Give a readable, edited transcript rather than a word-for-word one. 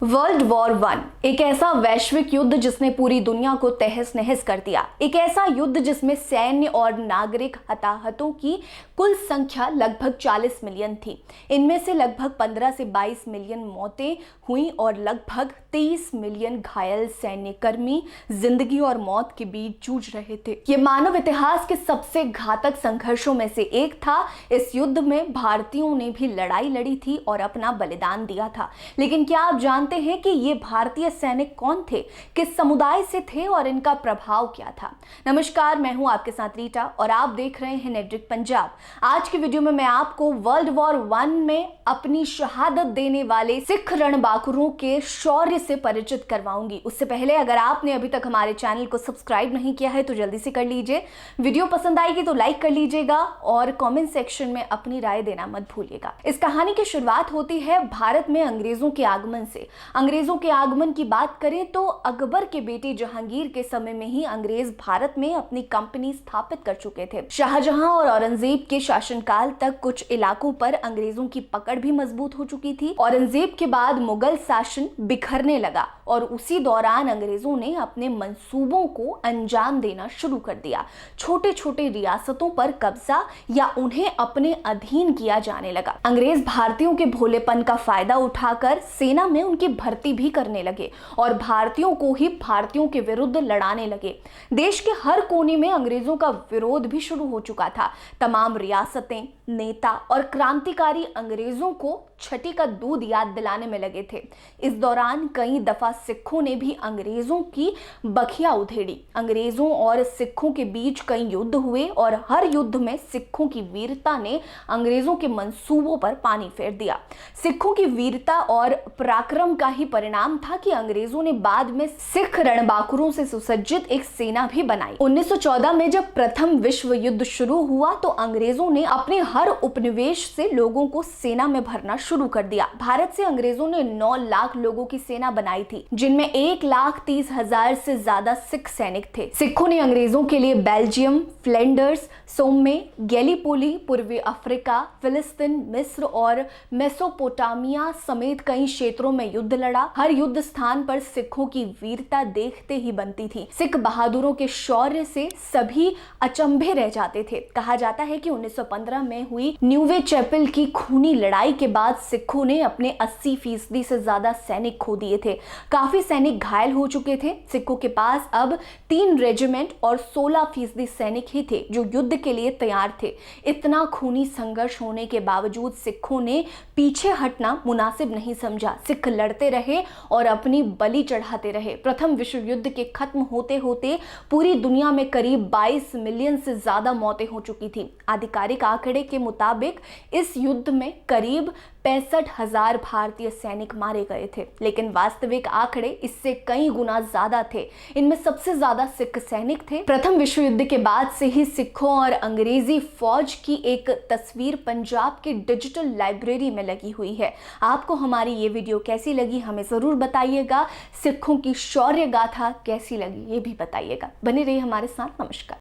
World war one एक ऐसा वैश्विक युद्ध जिसने पूरी दुनिया को तहस नहस कर दिया। एक ऐसा युद्ध जिसमें सैन्य और नागरिक हताहतों की कुल संख्या लगभग 40 मिलियन थी। इनमें से लगभग 15 से 22 मिलियन मौतें हुई और लगभग 23 मिलियन घायल सैन्यकर्मी जिंदगी और मौत के बीच जूझ रहे थे। ये मानव इतिहास के सबसे घातक संघर्षों में से एक था। इस युद्ध में भारतीयों ने भी लड़ाई लड़ी थी और अपना बलिदान दिया था। लेकिन क्या आप जानते हैं कि ये भारतीय सैनिक कौन थे, किस समुदाय से थे और इनका प्रभाव क्या था? नमस्कार, मैं हूं आपके साथ रीटा और आप देख रहे हैं नेटरिक पंजाब। आज की वीडियो में मैं आपको वर्ल्ड वॉर वन में अपनी शहादत देने वाले सिख रणबांकुरों के शौर्य से परिचित करवाऊंगी। उससे पहले अगर आपने अभी तक हमारे चैनल को सब्सक्राइब नहीं किया है तो जल्दी से कर लीजिए। वीडियो पसंद आएगी तो लाइक कर लीजिएगा और कमेंट सेक्शन में अपनी राय देना मत भूलिएगा। इस कहानी की शुरुआत होती है भारत में अंग्रेजों के आगमन से। अंग्रेजों के आगमन की बात करें तो अकबर के बेटे जहांगीर के समय में ही अंग्रेज भारत में अपनी कंपनी स्थापित कर चुके थे। शाहजहां और औरंगजेब के शासनकाल तक कुछ इलाकों पर अंग्रेजों की पकड़ भी मजबूत हो चुकी थी। औरंगजेब के बाद मुगल शासन बिखरने लगा और उसी दौरान अंग्रेजों ने अपने मंसूबों को अंजाम देना शुरू कर दिया। छोटे छोटे रियासतों पर कब्जा या उन्हें अपने अधीन किया जाने लगा। अंग्रेज भारतीयों के भोलेपन का फायदा उठाकर सेना में उनकी भर्ती भी करने लगे और भारतीयों को ही भारतीयों के विरुद्ध लड़ाने लगे। देश के हर कोने में अंग्रेजों का विरोध भी शुरू हो चुका था। तमाम रियासतें, नेता और क्रांतिकारी अंग्रेजों को छठी का दूध याद दिलाने में लगे थे। इस दौरान कई दफा सिखों ने भी अंग्रेजों की बखिया उधेड़ी। अंग्रेजों और सिखों के बीच कई युद्ध हुए और हर युद्ध में सिखों की वीरता ने अंग्रेजों के मंसूबों पर पानी फेर दिया। सिखों की वीरता और पराक्रम का ही परिणाम था कि अंग्रेजों ने बाद में सिख रणबांकुरों से सुसज्जित एक सेना भी बनाई। 1914 में जब प्रथम विश्व युद्ध शुरू हुआ तो अंग्रेजों ने अपने हर उपनिवेश से लोगों को सेना में भरना शुरू कर दिया। भारत से अंग्रेजों ने 9 लाख लोगों की सेना बनाई थी, जिनमें 1,30,000 से ज्यादा सिख सैनिक थे। सिखों ने अंग्रेजों के लिए बेल्जियम, फ्लैंडर्स, सोम्मे, गैलीपोली, पूर्वी अफ्रीका, फिलिस्तीन, मिस्र और मेसोपोटामिया समेत कई क्षेत्रों में युद्ध लड़ा। हर युद्ध स्थान पर सिखों की वीरता देखते ही बनती थी। सिख बहादुरों के शौर्य से सभी अचंभे रह जाते थे। कहा जाता है कि 1915 में हुई न्यूवे चैपल की खूनी लड़ाई के बाद सिखों ने अपने 80% से ज्यादा सैनिक खो दिए थे। काफी सैनिक घायल हो चुके थे। सिखों के पास अब 3 रेजिमेंट और 16% सैनिक ही थे जो युद्ध के लिए तैयार थे। इतना खूनी संघर्ष होने के बावजूद सिखों ने पीछे हटना मुनासिब नहीं समझा। सिख लड़ते रहे और अपनी बलि चढ़ाते रहे। प्रथम विश्व युद्ध के खत्म होते होते पूरी दुनिया में करीब 22 मिलियन से ज्यादा मौतें हो चुकी थी। आधिकारिक आंकड़े के मुताबिक इस युद्ध में करीब 65,000 भारतीय सैनिक मारे गए थे, लेकिन वास्तविक आंकड़े इससे कई गुना ज्यादा थे। इनमें सबसे ज्यादा सिख सैनिक थे। प्रथम विश्व युद्ध के बाद से ही सिखों और अंग्रेजी फौज की एक तस्वीर पंजाब की डिजिटल लाइब्रेरी में लगी हुई है। आपको हमारी ये वीडियो कैसी लगी हमें जरूर बताइएगा। सिखों की शौर्य गाथा कैसी लगी ये भी बताइएगा। बने रहिए हमारे साथ। नमस्कार।